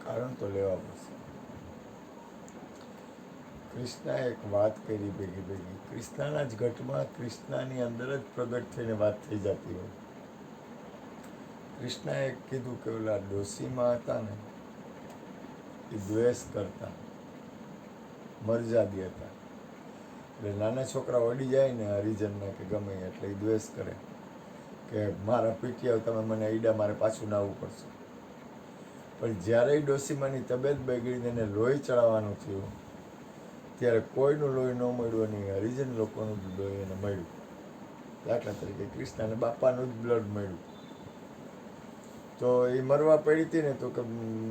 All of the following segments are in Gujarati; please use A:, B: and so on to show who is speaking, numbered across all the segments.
A: કારણ તો લેવા પડશે. કૃષ્ણએ એક વાત કરી ભેગી. કૃષ્ણના જ ઘટમાં કૃષ્ણની અંદર જ પ્રગટ થઈને વાત થઈ જતી હોય. કૃષ્ણએ કીધું કે ઓલા ડોશીમાં હતા ને એ દ્વેષ કરતા, મરજાદી હતા. એટલે નાના છોકરા વળી જાય ને હરિજનને કે ગમે એટલે એ દ્વેષ કરે કે મારા પીટીઆવ તમે મને ઈડા, મારે પાછું ના આવવું પડશે. પણ જ્યારે ડોશીમાની તબિયત બગડીને એને લોહી ચડાવવાનું થયું ત્યારે કોઈનું લોહી ન મળ્યું અને હરિજન લોકોનું જ લોહી એને મળ્યું. દાખલા તરીકે કૃષ્ણને બાપાનું જ બ્લડ મળ્યું. તો એ મરવા પડી હતી ને તો કે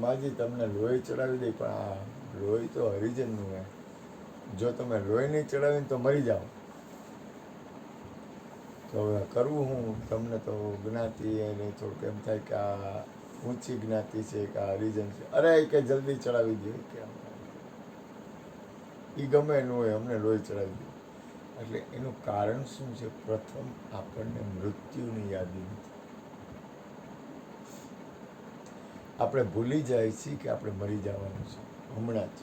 A: માજી તમને લોહી ચડાવી દઈ, પણ આ લોહી તો હરિજનનું હે, જો તમે લોહી નહીં ચડાવીને તો મરી જાઓ. તો હવે કરવું હું, તમને તો જ્ઞાતિ એને થોડુંક એમ થાય કે આ ઊંચી જ્ઞાતિ છે કે આ હરિજન છે. અરે કે જલ્દી ચડાવી દે કે એ ગમે એનું હોય, અમને લોહી ચડાવી દે. એટલે એનું કારણ શું છે? પ્રથમ આપણને મૃત્યુની યાદી નથી. આપણે ભૂલી જાય છીએ કે આપણે મરી જવાનું છે હમણાં જ.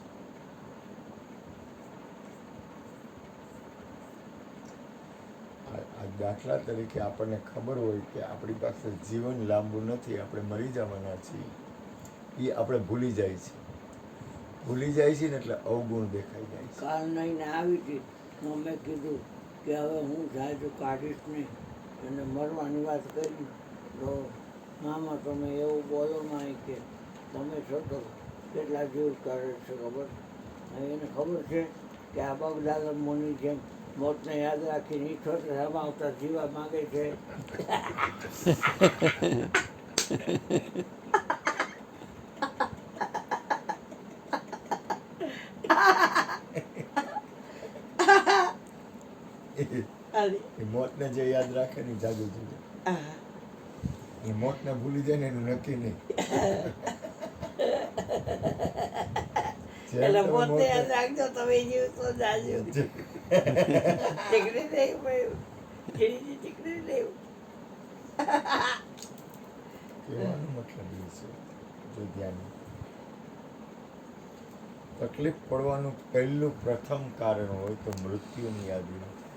A: દાખલા તરીકે આપણને ખબર હોય કે આપણી પાસે જીવન લાંબુ નથી, આપણે મરી જવાના છીએ, એ આપણે ભૂલી જાય છે. ભૂલી જાય છે ને એટલે અવગુણ દેખાઈ જાય છે.
B: કાલ નહીં આવી હતી તો મેં કીધું કે હવે હું જાજુ કાઢીશ નહીં, અને મરવાની વાત કરી તો મામા તમે એવું બોલો નહીં કે તમે છો તો કેટલા જીવ કરે છે ખબર. એને ખબર છે કે આ બગદાદ મુનિ જેમ મોતને યાદ રાખીને ઈઠોતેર હમાવતા જીવા માંગે છે.
A: એ મોતને જે યાદ રાખે ને જાદુ જોજે. એ મોતને ભૂલી જાય ને એનું નક્કી નહીં.
B: એટલે મોતને યાદ રાખજો તમે જીવશો જાજો. ટીકડી નહીં પડ્યું, ટીકડી નહીં.
A: કહેવાનો મતલબ એ છે, જો ધ્યાન, તકલીફ પડવાનું પહેલું પ્રથમ કારણ હોય તો મૃત્યુની યાદી નથી.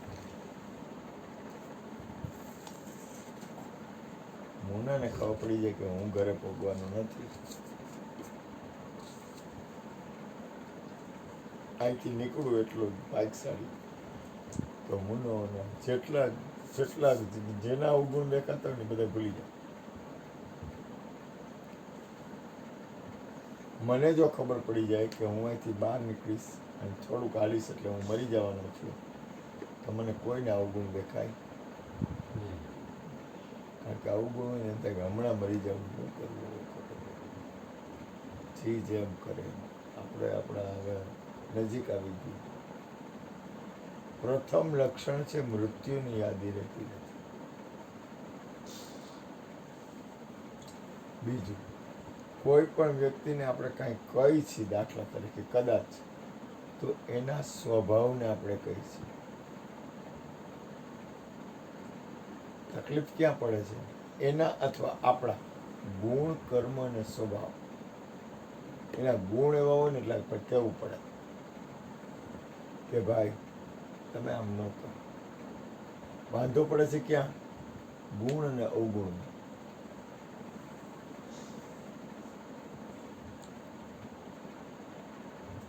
A: મુનાને ખબર પડી જાય કે હું ઘરે પહોંચવાનું નથી, અહીંથી નીકળું એટલું બાઇક સાડી તો મુનો જેટલા જેના અવગુણ દેખાતા હોય ને બધા ભૂલી જાય. મને જો ખબર પડી જાય કે હું અહીંથી બહાર નીકળીશ અને થોડુંક હાલીશ એટલે હું મરી જવાનો છું, તો મને કોઈને અવગુણ દેખાય, કારણ કે અવગુણ હોય ને એમ થાય કે હમણાં મરી જવું, શું કરવું, જી જેમ કરે. આપણે આપણા હવે નજીક આવી ગઈ. પ્રથમ લક્ષણ છે મૃત્યુની યાદી રહેતી નથી. બીજું, કોઈ પણ વ્યક્તિને આપણે કાંઈ કહી છીએ, દાખલા તરીકે કદાચ, તો એના સ્વભાવને આપણે કહી છીએ. તકલીફ ક્યાં પડે છે? એના અથવા આપણા ગુણ, કર્મ અને સ્વભાવ. એના ગુણ એવા હોય ને એટલે આપણે કહેવું પડે કે ભાઈ તમે આમ ન કરો. વાંધો પડે છે ક્યાં? ગુણ અને અવગુણ.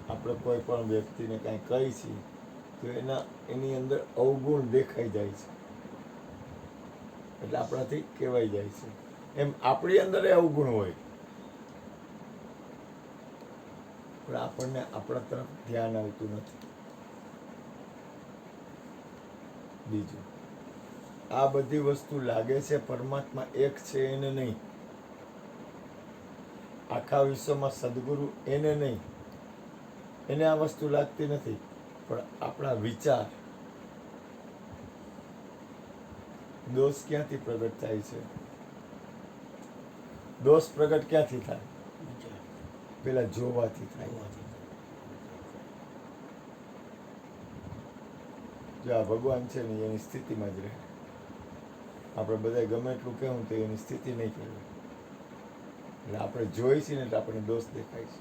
A: આપણે કોઈ પણ વ્યક્તિને કાંઈ કહી છીએ તો એની અંદર અવગુણ દેખાઈ જાય છે, એટલે આપણાથી કહેવાઈ જાય છે. એમ આપણી અંદર અવગુણ હોય પણ આપણને આપણા તરફ ધ્યાન આવતું નથી. બીજું, આ બધી વસ્તુ લાગે છે પરમાત્મા એક છે એને નહીં, આખા વિશ્વમાં સદગુરુ એને નહીં, એને આ વસ્તુ લાગતી નથી, પણ આપણા વિચાર. દોષ ક્યાંથી પ્રગટ થાય છે? દોષ પ્રગટ ક્યાંથી થાય? પેલા જોવાથી થાય. જો આ ભગવાન છે ને એની સ્થિતિમાં જ રહે. આપણે બધા ગમે એટલું કહેવું તો એની સ્થિતિ નહીં કહેવાય. એટલે આપણે જોઈ છીએ ને એટલે આપણને દોષ દેખાય છે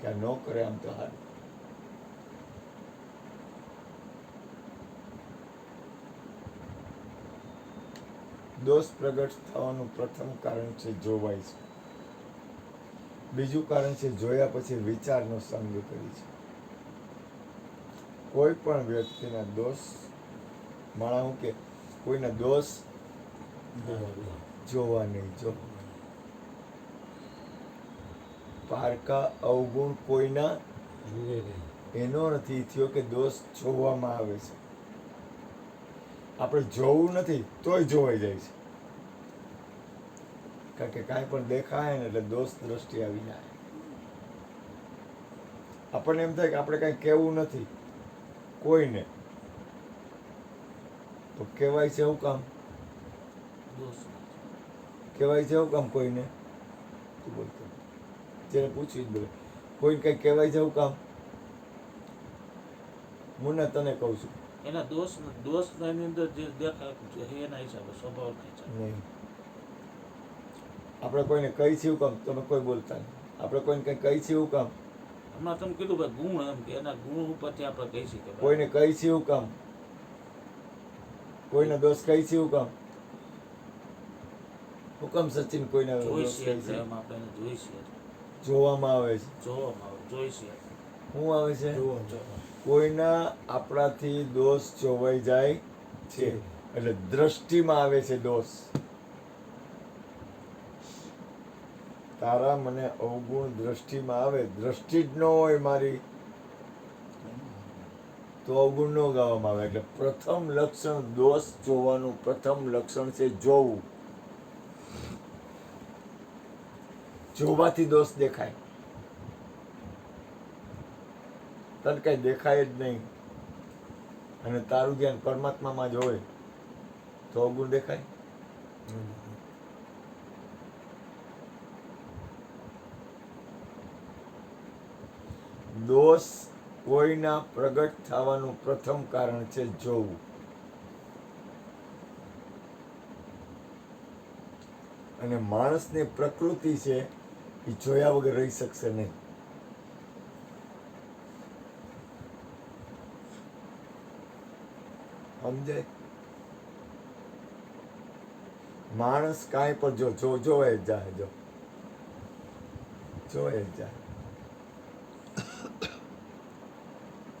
A: કે આ ન કરે આમ તો સારું. દોષ પ્રગટ થવાનું પ્રથમ કારણ છે જોવાય છે. બીજું કારણ છે જોયા પછી વિચારનો સંગ કરી છે. કોઈ પણ વ્યક્તિના દોષ માણા હું કે કોઈના દોષ જોવા નહીં. જો પારકા અવગુણ કોઈના એનો નથી થયો કે દોષ જોવામાં આવે છે. આપણે જોવું નથી તોય જોવાઈ જાય છે. કારણ કે કાંઈ પણ દેખાય ને એટલે દોષ દ્રષ્ટિ આવી જાય. આપણને એમ થાય કે આપણે કાંઈ કહેવું નથી કોઈને, તો કહેવાય છે એવું કામ? કહેવાય છે એવું કામ કોઈને? તું બોલતો જેને પૂછ્યું જ બોલે. કોઈને કંઈ કહેવાય છે એવું કામ? મુન્ના તને કહું છું
C: એના દોષ એની અંદર જે દેખાય એના હિસાબે સ્વભાવના હિસાબે
A: નહીં. આપણે કોઈને કહી છે એવું કામ? તમે કોઈ બોલતા નહીં. આપણે કોઈને કંઈ કહી છે એવું કામ?
C: હમણાં તમે કીધું ભાઈ ગુણ એમ કે એના ગુણ ઉપરથી આપણે કહી શકીએ ભાઈ.
A: કોઈને કહી છે એવું કામ? કોઈના દોષ કહી છે એવું કામ? હું કામ સચિન કોઈના
C: જોઈ
A: દોષ
C: છીએ
A: કહી
C: એટલે
A: છે?
C: એમ આપણે એને જોઈ છીએ
A: જોવામાં આવે છે.
C: જોવામાં આવે જોઈ છીએ
A: શું આવે છે? કોઈના આપણાથી દોષ જોવાઈ જાય છે એટલે દ્રષ્ટિમાં આવે છે દોષ. તારા મને અવગુણ દ્રષ્ટિમાં આવે, દ્રષ્ટિ જ ન હોય મારી તો અવગુણ ન ગાવામાં આવે. એટલે પ્રથમ લક્ષણ દોષ જોવાનું પ્રથમ લક્ષણ છે જોવું. જોવાથી દોષ દેખાય. તને કઈ દેખાય જ નહીં અને તારું ધ્યાન પરમાત્મામાં જ હોય તો અવગુણ દેખાય? દોષ કોઈના પ્રગટ થવાનું પ્રથમ કારણ છે જોવું. અને માણસની પ્રકૃતિ છે એ જોયા વગર રહી શકશે નહીં. સમજાય? માણસ કાંઈ પણ જોવે જ જાય. જોવે જ જાય.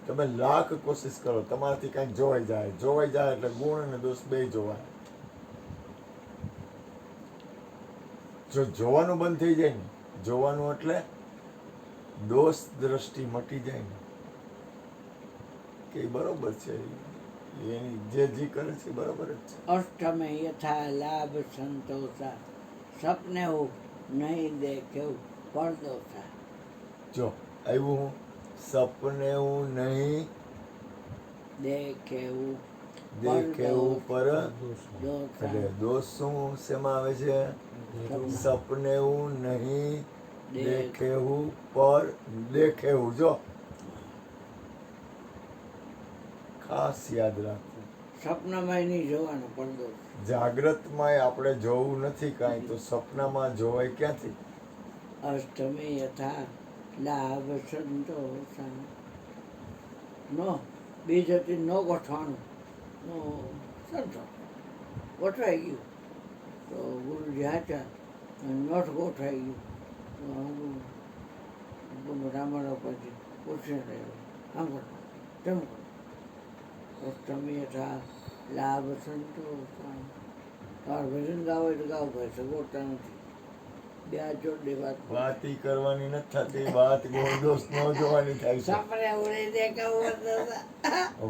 A: તમે લાખ કોશિશ કરો તમારાથી કાંઈક જોવાઈ જાય એટલે ગુણ અને દોષ બે જોવાય. જો જોવાનું બંધ થઈ જાય ને, જોવાનું એટલે દોષ દ્રષ્ટિ મટી જાય ને કે ઈ બરોબર છે, એની જે કરે છે ઈ બરોબર જ છે.
B: અષ્ટમે યથા લાભ સંતોષા સપને હું નહીં દેખ્યું પરદોષા.
A: જો આવ્યું હું સપને હું નહીં
B: દેખેવું
A: દેખેવું પર
B: દોષા.
A: એટલે દોષ શું શેમાં આવે છે? સપને હું નહીં દેખેવું પર દેખેવું. જો ખાસ યાદ રાખવું.
B: સપનામાં નહીં જોવાનું પરદોષ.
A: જાગ્રતમાં આપણે જોવું નથી કાંઈ તો સપનામાં જોવાય ક્યાંથી?
B: અષ્ટમે યથા લાભ સંતોષા. નો બીજથી ન ગોઠવાનું નો સંતોષ ગોઠવાઈ ગયું તો ગુરુજી હાચા નોટ ગોઠવાઈ ગયું તો રામારાવ પછી પૂછે રહ્યો આમ કરો તેમ કરો. અષ્ટમે યથા લાભ સંતોષા. તાર ભજન ગાવ એટલે ગાવ ભાઈ સગોડતા નથી. બે આ જોડે
A: વાત ઈ કરવાની નથી થતી. વાત ગુણ દોષ ન જોવાની થાય છે.
B: સપને ઉડી દેખાવું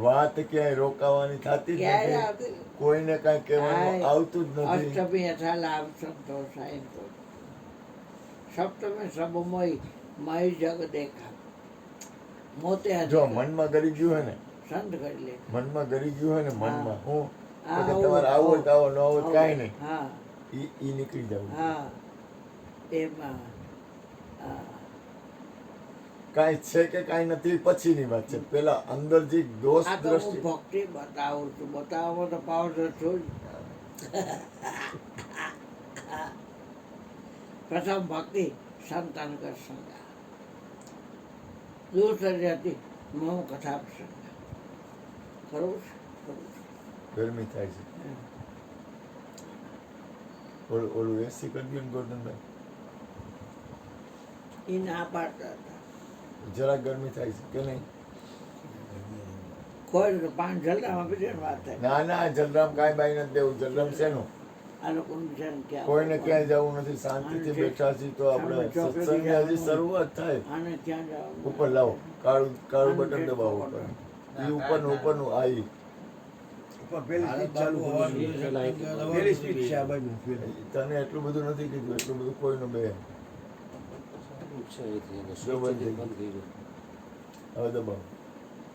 A: વાત ક્યાંય રોકાવાની થતી જ
B: ક્યારે
A: નથી.
B: આવતી
A: કોઈને કાંઈ કહેવાનું આવતું જ નથી.
B: અષ્ટમી યથા લાભ સંતોષા. એમ તો સપ્તમે સબમય મય જગ દેખા. મોતે
A: જો મનમાં ગરી ગયું હોય ને,
B: સંત કરી લે.
A: મનમાં ગરી ગયું હોય ને, મનમાં હું
B: હા,
A: તો કે તમારે આવો હોય તો આવો, ન આવો તો કાંઈ નહીં.
B: હા
A: ઈ નીકળી જવું.
B: હા એમાં
A: કાંઈ છે કે કાંઈ નથી પછીની વાત છે. પેલા અંદર જે દોષ
B: આ તો હું
A: દ્રષ્ટિ
B: ભક્તિ બતાવું છું. બતાવવામાં તો પાવડર છું જ. પ્રથમ ભક્તિ સંતાનકર સંગા દૂરચર્યાથી મમ કથા પ્રસંગ ખરું છે ખરું છે.
A: ગરમી થાય છે. ઓલું એસી કરી દો ને ગોરધનભાઈ,
B: એ ના પાડતા હતા.
A: જરાક ગરમી થાય છે કે નહીં?
B: કોઈ તો પાન જલદામાં બીજાની વાત થાય.
A: ના ના, જલરામ કાંઈ બાઈ નથી દેવું. જલરામ શેનું?
B: આ લોકોનું બિચારાને ક્યાં
A: કોઈને ક્યાંય જવું નથી, શાંતિથી બેઠા છીએ તો આપણે સત્સંગની હજી શરૂઆત થાય.
B: આને ક્યાં જવાનું?
A: ઉપર લાવો, કાળું કાળું બટન દબાવો ઉપર. એ ઉપરનું આ ઈ. તને એટલું બધું નથી કીધું, એટલું બધું કોઈનું બે. હવે દબાવો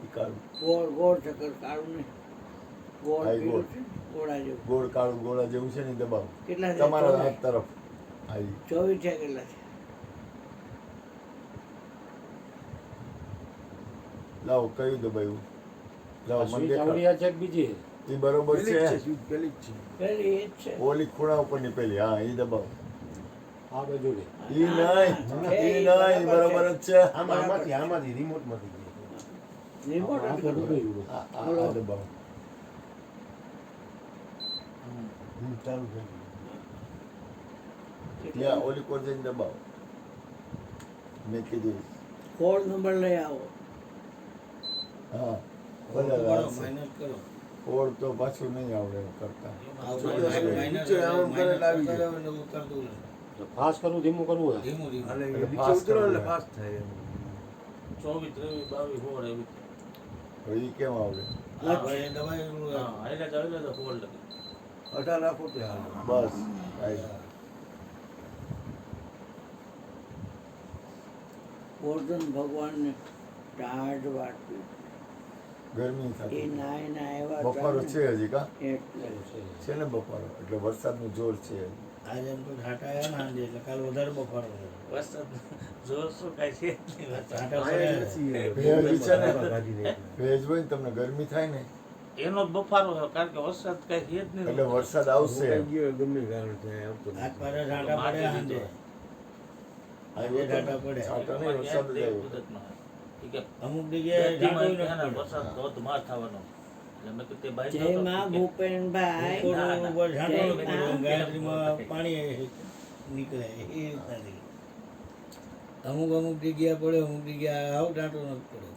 A: ઈ કાળું.
B: ગોળ ગોળ ચક્કર કાળું નહીં. ગોળ
A: હા, ઈ
B: પીળું
A: ગોળ.
B: છે, ગોળા જેવું.
A: ગોળ કાળું ગોળા જેવું છે ને ઈ દબાવો
B: કેટલા છે?
A: તમારા હાથ તરફ. આ ઈ.
B: 24 છે કેટલા છે?
A: લાવો, કયું દબાવ્યું? લાવો, મને દેખાડ.
D: ચાવડિયા છે કે બીજી?
A: ઈ બરોબર છે.
B: પેલી એ જ છે.
A: ઓલી ખૂણા ઉપરની પેલી, હા ઈ દબાવો.
D: આ બાજુ લે.
A: ઈ નહીં, ઈ નહીં, બરોબર જ છે.
D: આમાંથી રિમોટમાંથી
B: રિમોટ જ કરવું.
A: આ દબાવો.
D: ચાલુ થઈ
A: ત્યાં ઓલી કોર જઈને દબાવો. મેં કીધું
B: કોડ નંબર લઈ આવો.
A: હા, ભલે આવશે. કોડ તો પાછું નહીં આવડે કરતા.
D: ફાસ્ટ કરવું ધીમું કરવું હોય.
A: એટલે fast કરવું.
C: 24, 23, 22 હોળ એવી.
A: હવે ઈ કેમ આવડે?
C: હા, હાઈલે તો હોળ લગે.
A: બસ કાંઈ.
B: ગોર્ધન ભગવાનને ટાઢ વાટવી.
A: ગરમી
B: એ
A: થતી.
B: નાય એવા
A: બફારો છે હજી કા?
B: એટલે
A: છે ને બફારો, એટલે વરસાદનું જોર છે.
C: આજે એમ તો ઘાટા આવ્યા ને આજે એટલે કાલ વધારે બફારો વરસાદ જોર શું કાંઈ છે જ નહીં.
A: ભેજ છે ને, ભેજ હોય ને તમને ગરમી થાય ને
C: એનો જ બફારો છે કારણ કે વરસાદ કાંઈ છે જ નહીં.
A: એટલે વરસાદ આવશે.
C: હાથ પાડે ઘાટા પડે સાંજે.
A: આવ્યો તો ને,
C: પડે.
A: છાંટા નહીં, વરસાદ જ આવ્યો.
C: અમુક જગ્યાએ ધીમા વરસાદ ધોધમાર થવાનો. એટલે મેં કીધું તે બાઈ
B: જય માં ભૂપેનભાઈ.
C: ગાયત્રીમાં પાણી નીકળે એ રીતના. અમુક જગ્યા પડે, અમુક જગ્યા આવ ટાંટો નથી પડે.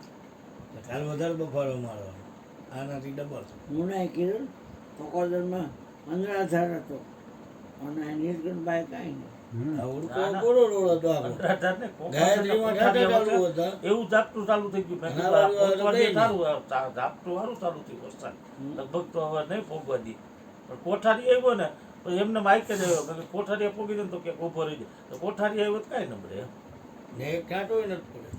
C: કાલ વધારે બફારો મારવાનો, આનાથી ડબલ.
B: હું નહીં કીધું ફકોદરમાં અંધરાધાર હતો અને નીલકંઠભાઈ કાંઈ નહીં.
C: એવું ઝાપટું ચાલુ થઈ ગયું. મેં કીધું આ પહોંચવા દે સારું, આ ઝાપટું સારું ચાલુ થયું વરસાદ. લગભગ તો હવે નહીં પહોંચવા દે. પણ કોઠારી આવ્યો ને તો એમને માઇક જ આવ્યો કે કોઠારીએ પોગી દે ને તો કે ઉભો રહી જાય. તો કોઠારી આવ્યો તો કાંઈ નબળે એમ. ને એક કાંટો નથી પડે.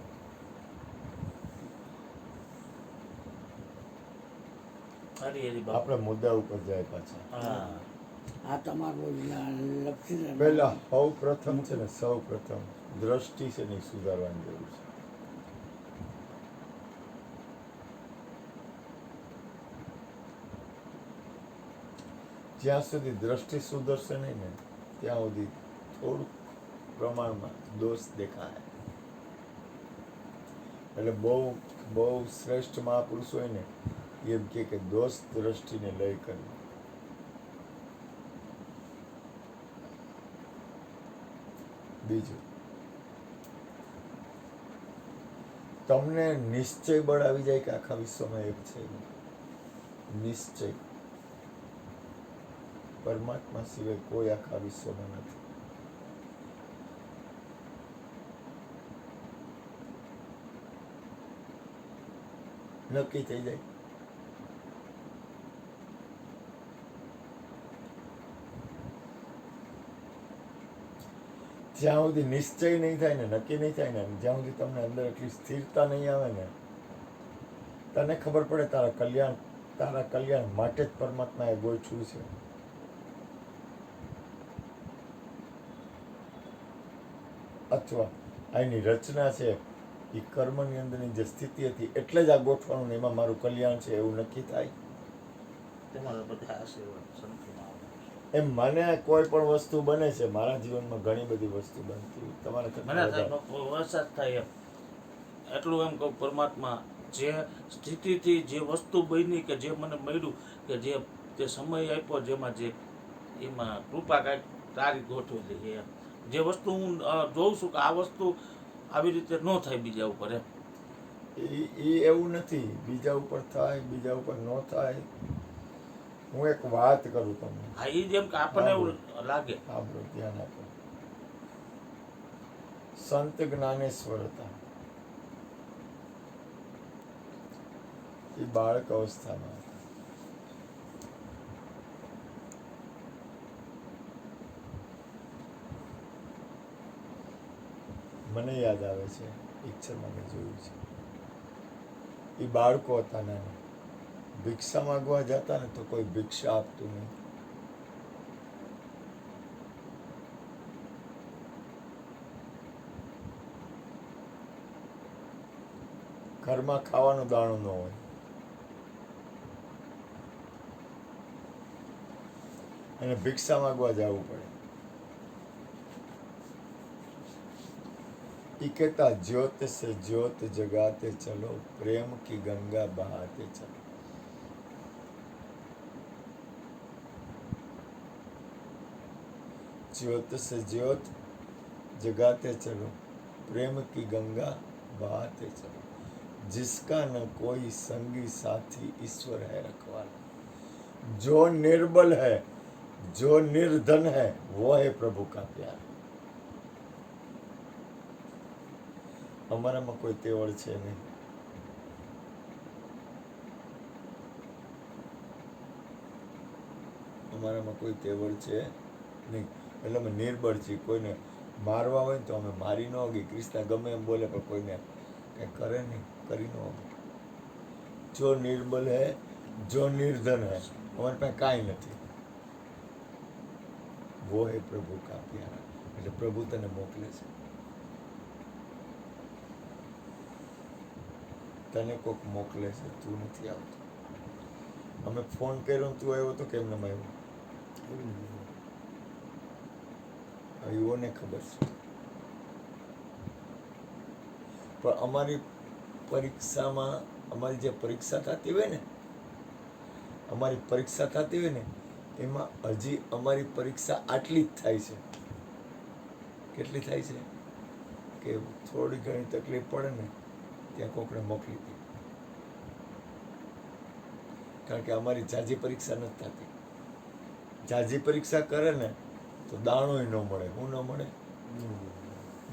C: સારી એવી બાબત.
A: આપણે મુદ્દા ઉપર જાય પાછા.
C: હા,
B: આ તમારું લપસી
A: પહેલા સૌ પ્રથમ છે ને, સૌ પ્રથમ દ્રષ્ટિ છે ને ઈ સુધારવાની જરૂર છે. જ્યાં સુધી દ્રષ્ટિ સુધરશે નહીં ને ત્યાં સુધી થોડુંક પ્રમાણમાં દોષ દેખાય. એટલે બહુ શ્રેષ્ઠ મહાપુરુષ હોય ને એમ કે દોષ દ્રષ્ટિને લય કરવી. બીજું, તમને નિશ્ચય બળ આવી જાય કે આખા વિશ્વમાં એક છે. નિશ્ચય પરમાત્મા સિવાય કોઈ આખા વિશ્વમાં નથી. નક્કી થઈ જાય. જ્યાં સુધી નિશ્ચય નહીં થાય ને, નક્કી નહીં થાય ને, જ્યાં સુધી તમને અંદર એટલી સ્થિરતા નહીં આવે ને, તને ખબર પડે તારા કલ્યાણ માટે જ પરમાત્માએ ગોઠવ્યું છે. અથવા આની રચના છે એ કર્મની અંદરની જે સ્થિતિ હતી એટલે જ આ ગોઠવાનું ને એમાં મારું કલ્યાણ છે એવું નક્કી થાય.
C: તમારા બધા આશીર્વાદ સંતોમાં આવે.
A: એમ મને કોઈ પણ વસ્તુ બને છે, મારા જીવનમાં ઘણી બધી વસ્તુ બનતી હોય. તમારે
C: મને
A: કરતાં
C: થાય
A: વધારે.
C: વરસાદ થાય એમ એટલું એમ કહું પરમાત્મા જે સ્થિતિથી જે વસ્તુ બની કે જે મને મળ્યું કે જે સમય આપ્યો જેમાં એમાં કૃપા કાંઈક તારી ગોઠવેલી છે એમ. જે વસ્તુ હું જોઉં છું કે આ વસ્તુ આવી રીતે ન થાય બીજા ઉપર એમ.
A: એ એવું નથી બીજા ઉપર થાય, બીજા ઉપર ન થાય. હું એક વાત કરું તમને,
C: હા એ જેમ કે આપણને એવું લાગે.
A: સાંભળો, ધ્યાન આપો. સંત જ્ઞાનેશ્વર હતા, એ બાળક અવસ્થામાં હતા. મને યાદ આવે છે પિક્ચરમાં મેં જોયું છે. એ બાળકો હતા નાના, ભિક્ષા માંગવા જતા ને તો કોઈ ભિક્ષા આપતું નહીં. ઘરમાં ખાવાનું દાણું ન હોય, અને ભિક્ષા માંગવા જવું પડે. એ कहता ज्योत से ज्योत जगाते चलो, प्रेम की गंगा बहाते चलो. ज्योत से ज्योत जगाते चलो, प्रेम की गंगा बहाते चलो. जिसका न कोई संगी साथी ईश्वर है रखवाला. जो निर्बल है, जो निर्धन है, वो है प्रभु का प्यार. અમારામાં કોઈ તેવડ છે નહીં. અમારામાં કોઈ તેવડ છે નહીં. એટલે અમે નિર્બળ છીએ. કોઈને મારવા હોય ને તો અમે મારી ન ગઈ. ક્રિષ્ના ગમે એમ બોલે પણ કોઈને કંઈ કરે નહીં, કરી ન હોય. જો નિર્બલ હે, જો નિર્ધન હે, અમારી પાસે કાંઈ નથી. વો હે પ્રભુ કા પ્યારા. એટલે પ્રભુ તને મોકલે છે. તને કોક મોકલે છે, તું નથી આવતો. અમે ફોન કર્યો ને તું આવ્યો તો કેમ ન આવ્યો? એવોને ખબર છે. પણ અમારી પરીક્ષામાં, અમારી જે પરીક્ષા થતી હોય ને, અમારી પરીક્ષા થતી હોય ને એમાં હજી અમારી પરીક્ષા આટલી જ થાય છે. કેટલી થાય છે કે થોડી ઘણી તકલીફ પડે ને ત્યાં કોકને મોકલી દે. કારણ કે અમારી જાજી પરીક્ષા નથી થતી. જાજી પરીક્ષા કરે ને તો દાણોય ન મળે. શું ન મળે?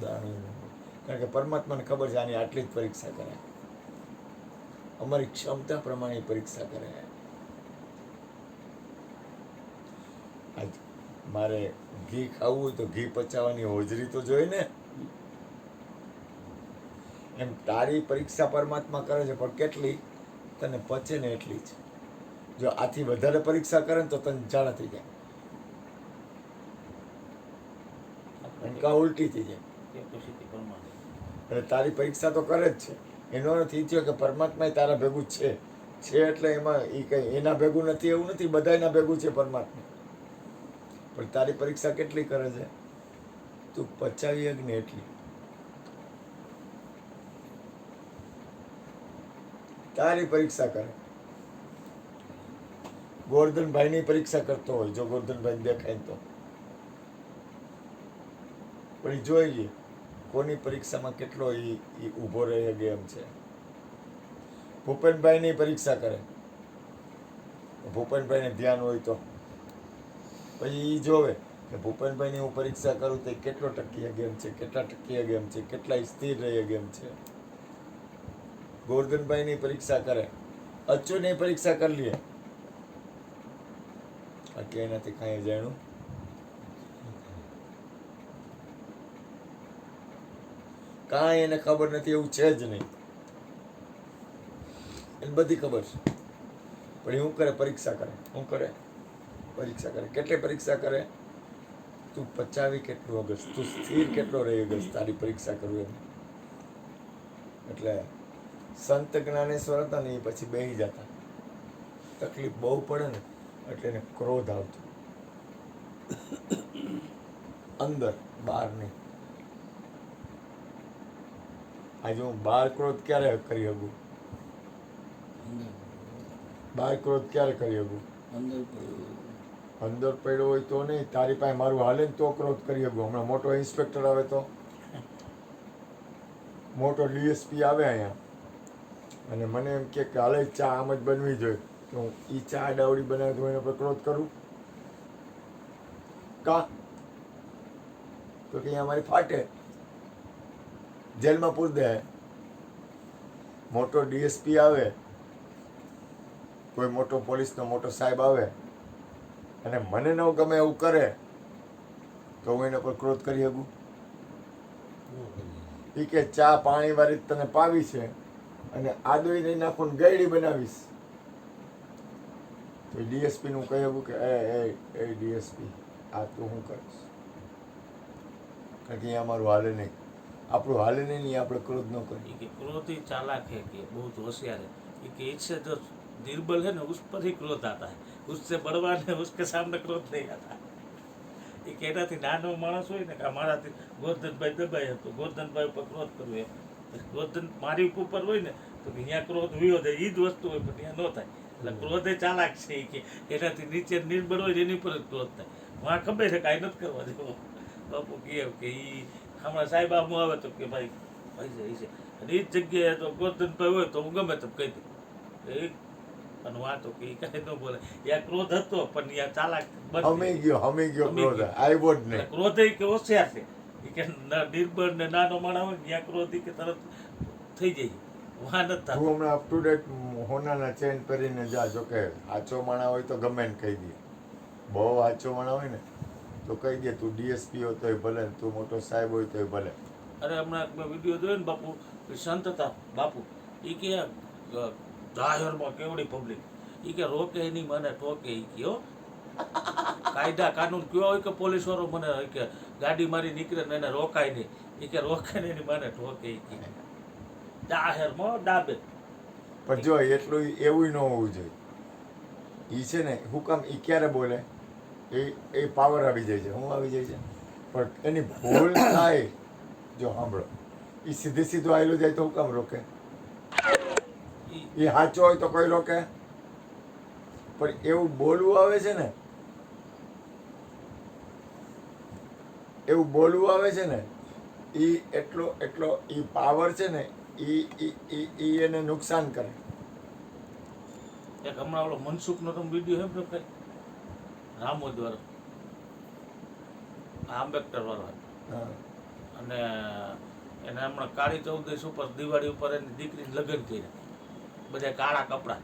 A: દાણોય ન મળે. કારણ કે પરમાત્માને ખબર છે આની આટલી જ પરીક્ષા કરે. અમારી ક્ષમતા પ્રમાણે પરીક્ષા કરે. આજ મારે ઘી ખાવું હોય તો ઘી પચાવવાની હોજરી તો જોઈએ ને. એમ તારી પરીક્ષા પરમાત્મા કરે છે, પણ કેટલી? તને પચે ને એટલી જ. જો આથી વધારે પરીક્ષા કરે ને તો તને જાણ થઈ જાય, અને કાં ઉલટી થઈ જાય. એટલે તારી પરીક્ષા તો કરે જ છે. એનો નથી થયો કે પરમાત્મા તારા ભેગું જ છે એટલે એમાં એ કંઈ એના ભેગું નથી એવું નથી. બધાયના ભેગું છે પરમાત્મા. પણ તારી પરીક્ષા કેટલી કરે છે? તું પચાવી એક ને એટલી. તારી પરીક્ષા કરે. ગોરધનભાઈની પરીક્ષા કરતો હોય, જો ગોરધનભાઈ દેખાય તો. પણ એ જોઈ લે કોની પરીક્ષામાં કેટલો એ ઊભો રહે એમ છે. ભૂપેનભાઈની પરીક્ષા કરે. ભૂપેનભાઈને ધ્યાન હોય તો પછી એ જોવે કે ભૂપેનભાઈની હું પરીક્ષા કરું તો કેટલો ટકી ગેમ છે, કેટલા ટકી ગેમ છે, કેટલા સ્થિર રહે ગેમ છે. ગોરધનભાઈની પરીક્ષા કરે. અચ્યુની પરીક્ષા કરી લઈએ. બાકી એનાથી કાંઈ જાણ્યું. કાંઈ એને ખબર નથી એવું છે જ નહીં. એને બધી ખબર છે. પણ એ શું કરે? પરીક્ષા કરે. શું કરે? પરીક્ષા કરે. કેટલી પરીક્ષા કરે? તું પચાવી કેટલું અગસ, તું સ્થિર કેટલો રહી અગસ તારી પરીક્ષા કરવી એમ. એટલે સંત જ્ઞાનેશ્વર હતા ને એ પછી બેસી જતા. તકલીફ બહુ પડે ને એટલે એને ક્રોધ આવતો. અંદર, બહાર નહીં. આજે હું બહાર ક્રોધ ક્યારે કરી શકું? બહાર ક્રોધ ક્યારે કરી શકું? અંદર પડ્યો હોય તો નહીં. તારી પાસે મારું હાલે ને તો ક્રોધ કરી શકું. હમણાં મોટો ઇન્સ્પેક્ટર આવે તો, મોટો ડીએસપી આવે અહીંયા અને મને એમ કે હાલે ચા આમ જ બનવી જોઈએ, તો હું એ ચા ડાવડી બનાવે તો એના પર ક્રોધ કરું કા? તો કે અહીંયા મારી ફાટે, જેલમાં પૂર દે. મોટો ડીએસપી આવે, કોઈ મોટો પોલીસનો મોટો સાહેબ આવે અને મને ન ગમે એવું કરે તો હું એના પર ક્રોધ કરી શકું? એ કે ચા પાણી વાળી તને પાવી છે અને આદોઈ નહીં નાખું ને ગયડી બનાવીશ, તો ડીએસપી નું કહી શકું કે એ ડીએસપી આ તું શું કરીશ? કારણ કે અહીંયા અમારું હાલે નહીં, આપણું હાલે નહીં, નહીં આપણે ક્રોધ ન કરીએ.
C: कि क्रोध ही चालाक है कि बहुत होशियार है कि इससे जो निर्बल है ना उस पर ही क्रोध आता है, उससे बड़वान है उसके सामने क्रोध नहीं आता. એ કે એનાથી નાનો માણસ હોય ને કે મારાથી ગોરધનભાઈ દબાય તો ગોરધનભાઈ ઉપર ક્રોધ કરવું એમ. ગોરધન મારી ઉપર હોય ને તો કે અહીંયા ક્રોધ વિયો જાય, એ જ વસ્તુ હોય પણ ત્યાં ન થાય. એટલે ક્રોધ એ ચાલાક છે કે એનાથી નીચે નિર્બળ હોય એની પર જ ક્રોધ થાય. વાં ખબર છે કાંઈ નથી કરવા દેવો. બાપુ કહે કે એ હમણાં સાહેબ આમ આવે તો કે ભાઈ ભાઈ જાય છે, અને એ જ જગ્યાએ તો ગોરધનભાઈ હોય તો હું ગમે તેમ કહી દઉં એ અને વાતો કે એ કાંઈ ન બોલે. ત્યાં ક્રોધ હતો પણ ત્યાં ચાલાક
A: હમી ગયો ક્રોધ, આવ્યો જ નહીં.
C: ક્રોધ એ કે હોશિયાર છે એ કે નિર્બળ ને નાનો માણસ હોય ત્યાં ક્રોધ કે તરત થઈ જાય, વાં નથી થતું.
A: તું હમણાં અપ ટુ ડેટ હોનાના ચેન પહેરીને જા. જો કે આચો માણા હોય તો ગમે ને કહી દે, બહુ આચો માણા હોય ને તો કહી દે તું ડીએસપી હોય તોય ભલે, તું મોટો સાહેબ હોય તોય ભલે.
C: અરે હમણાં મેં વિડીયો જોયો ને બાપુ, સંત હતા બાપુ, એ કે જાહેરમાં કેવડી પબ્લિક, એ કે રોકે નહીં મને ઠોકે, એ કયો કાયદા કાનૂન કયો હોય કે પોલીસ વાળો મને કે ગાડી મારી નીકળે ને એને રોકાય નહીં, એ કે રોકે નહીં ને મને ઠોકે, એ કે જાહેરમાં ડાબે.
A: પણ જો એટલું એવું ન હોવું જોઈએ. એ છે ને હું કામ એ ક્યારે બોલે, એ પાવર આવી જાય છે, હું આવી જાય છે, પણ એની ભૂલ થાય જો સાંભળો, એ સીધે સીધું આવેલું જાય તો હું કામ રોકે? એ સાચો હોય તો કોઈ રોકે? પણ એવું બોલવું આવે છે ને, એવું બોલવું આવે છે ને, એ એટલો એ પાવર છે ને, એ એને નુકસાન કરે.
C: એક હમણાં ઓલો મનસુખનો તમે વિડીયો હે કઈ રામોદ વાળો, આંબેડકર વાળો,
A: હા.
C: અને એને હમણાં કાળી ચૌદશ ઉપર દિવાળી ઉપર એની દીકરીને લગ્ન કર્યા, બધા કાળા કપડાં,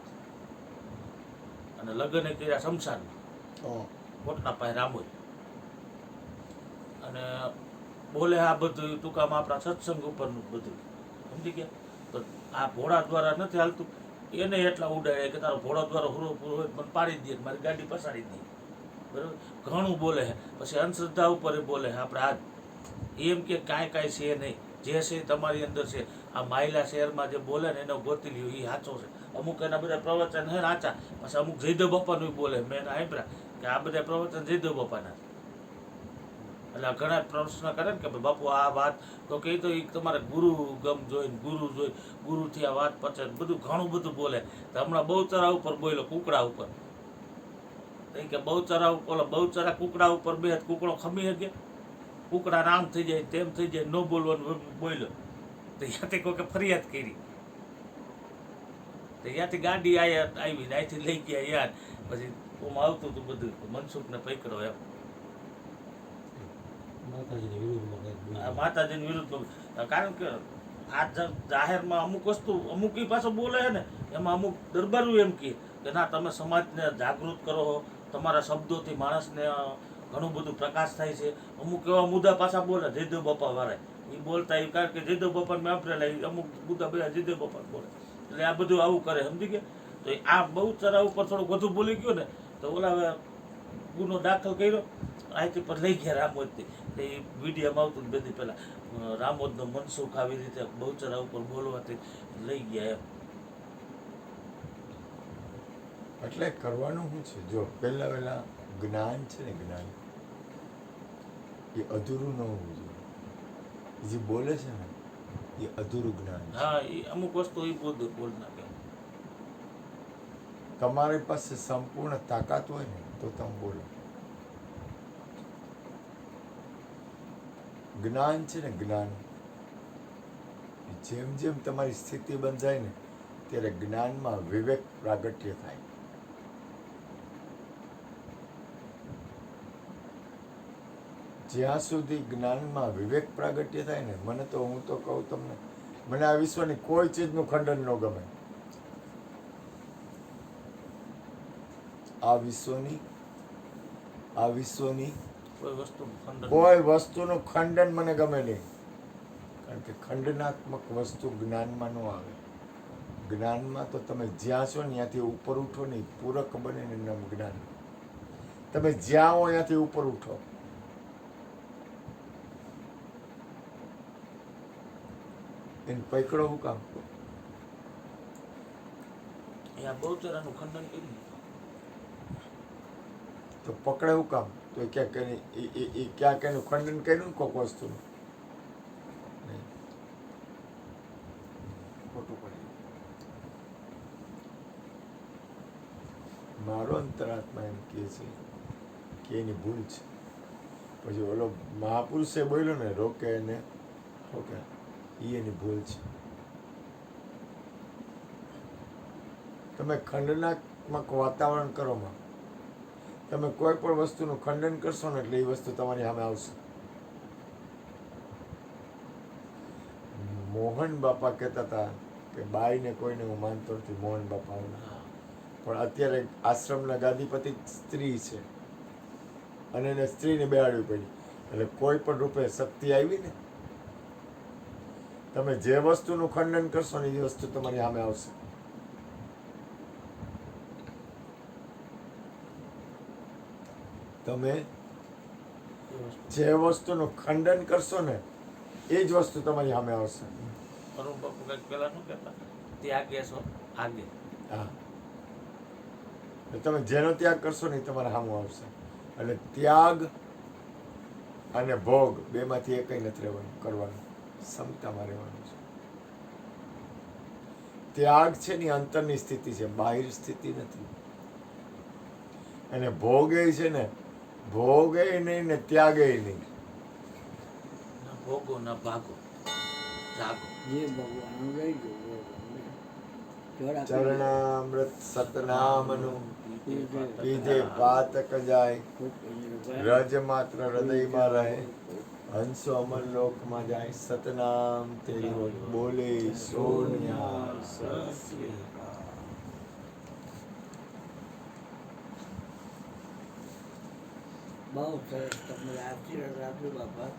C: અને લગ્ન કર્યા શમશાનમાં
A: હા.
C: કોટના પાસે રામોદ. અને બોલે આ બધું ટૂંકામાં આપણા સત્સંગ ઉપરનું બધું સમજી ગયા. તો આ ભોળા દ્વારા નથી હાલતું, એને એટલા ઉડાડે કે તારો ભોળા દ્વારા હુરો પૂરો હોય મને પાડી દે, મારી ગાડી પસાડી દે, બરાબર. ઘણું બોલે છે. પછી અંધશ્રદ્ધા ઉપર બોલે છે. આપણે આજ એમ કે કાંઈ છે નહીં, જે છે તમારી અંદર છે. આ માયલા શહેરમાં જે બોલે ને એનો ગોતી લ્યો એ સાચો છે. અમુક એના બધા પ્રવચન છે ને આચા, પછી અમુક જયદેવ બાપાનું બોલે. મેં એને સાંભળ્યા કે આ બધા પ્રવચન જયદેવ બાપાના. એટલે ઘણા પ્રશ્ન કરે ને કે બાપુ આ વાત તો કે તો એ તમારે ગુરુ ગમ જોઈને ગુરુથી આ વાત પચે બધું ઘણું બધું બોલે. તો હમણાં બહુચરા ઉપર બોલ્યો, કુકડા ઉપર કે બહુચરા કુકડા ઉપર બે કુકડો ખમી શકે, કુકડા નામ થઈ જાય તેમ થઈ જાય, ન બોલવાનું બોલ્યો. તો ત્યાંથી કોઈ ફરિયાદ કરી, તો ત્યાંથી ગાડી આવી અહીંથી લઈ ગયા યાર. પછી ઓમ આવતું હતું બધું મનસુખને પકડો એમ માતાજીની વિરુદ્ધમાં. કારણ કે આ જાહેરમાં અમુક વસ્તુ અમુક એ પાછો બોલે છે ને, એમાં અમુક દરબારું એમ કે ના તમે સમાજને જાગૃત કરો, તમારા શબ્દોથી માણસને ઘણું બધું પ્રકાશ થાય છે. અમુક એવા મુદ્દા પાછા બોલે જયદેવ બાપા વાળા, એ બોલતા એ કારણ કે જયદેવ બાપાને મેં આપેલા અમુક મુદ્દા બધા જયદેવ બાપાને બોલે, એટલે આ બધું આવું કરે સમજી ગયા. તો આ બહુ ચરા ઉપર થોડું વધુ બોલી ગયો ને તો ઓલા ગુનો દાખલ કર્યો, અહીંથી પર લઈ ગયા રામોદથી. એટલે એ વિડીયોમાં આવતું ને બધી પહેલાં રામોદનો મનસુખ આવી રીતે બહુચરા ઉપર બોલવાથી લઈ ગયા એમ.
A: એટલે કરવાનું શું છે, જો પહેલા જ્ઞાન છે ને, જ્ઞાન એ અધૂરું ન હોવું જોઈએ. એ જે બોલે છે ને એ અધૂરું જ્ઞાન છે.
C: હા એ અમુક વસ્તુ એ બોલ નાખે.
A: તમારી પાસે સંપૂર્ણ તાકાત હોય ને તો તમે બોલો. જ્ઞાન છે ને જ્ઞાન, જેમ જેમ તમારી સ્થિતિ બંધાય ને ત્યારે જ્ઞાનમાં વિવેક પ્રાગટ્ય થાય. જ્યાં સુધી જ્ઞાનમાં વિવેક પ્રાગટ્ય થાય ને, મને તો હું તો કહું તમને, મને આ વિશ્વની કોઈ ચીજનું ખંડન ન ગમે. આ વિશ્વની
C: કોઈ વસ્તુનું ખંડન
A: કોઈ વસ્તુનું ખંડન મને ગમે નહીં. કારણ કે ખંડનાત્મક વસ્તુ જ્ઞાનમાં ન આવે. જ્ઞાનમાં તો તમે જ્યાં છો ને ત્યાંથી ઉપર ઉઠો નહીં, પૂરક બને ને નમ જ્ઞાન. તમે જ્યાં હો ત્યાંથી ઉપર ઉઠો. એને પકડો હું કામ?
C: અહીંયા બહુચરાનું ખંડન કર્યું.
A: તો પકડે હું કામ? તો એ ક્યાંક ક્યાંક એનું ખંડન કર્યું ને કોઈક વસ્તુનું. નહીં, ખોટું પડે. મારો અંતરાત્મા એમ કહે છે કે એની ભૂલ છે. પછી ઓલો મહાપુરુષે બોલ્યો ને, રોકે એને ઠોકે, એ એની ભૂલ છે. તમે ખંડનાત્મક વાતાવરણ કરો માં, તમે કોઈ પણ વસ્તુનું ખંડન કરશો ને એટલે એ વસ્તુ તમારી સામે આવશે. મોહન બાપા કહેતા હતા કે બાઈને કોઈને હું માનતો નથી, મોહન બાપા. પણ અત્યારે આશ્રમના ગાદીપતિ સ્ત્રી છે અને એને સ્ત્રીને બેહાડવી પડી, એટલે કોઈ પણ રૂપે શક્તિ આવી ને. તમે જે વસ્તુનું ખંડન કરશો ને એ વસ્તુ તમારી સામે આવશે. તમે જે વસ્તુનું ખંડન કરશો ને એ જ વસ્તુ તમારી સામે આવશે.
C: અરુણ બાપુ કંઈક પેલા શું કહેતા, ત્યાગે છો આગે.
A: હા, તમે જેનો ત્યાગ કરશો ને એ તમારા સામે આવશે. એટલે ત્યાગ અને ભોગ બેમાંથી એકય નથી રહેવાનું, કરવાનું, ક્ષમતામાં રહેવાનું છે. ત્યાગ છે ને અંતરની સ્થિતિ છે, બાહિર સ્થિતિ નથી. અને ભોગ એ છે ને, ભોગે નહીં ને ત્યાગે નહીં.
C: ના ભોગો ના ભાગો, જાગો.
B: જે ભગવાનનું લઈ જવું
A: ચરણામૃત સતનામનું પીધે પાતક જાય, રજ માત્ર હૃદયમાં રહે, હંસો અમર લોકમાં જાય. સતનામ તેરી બોલે સોનિયા સસ્ય.
B: બહુ સરસ તમને આશીર્વાદ આપ્યો બાપા.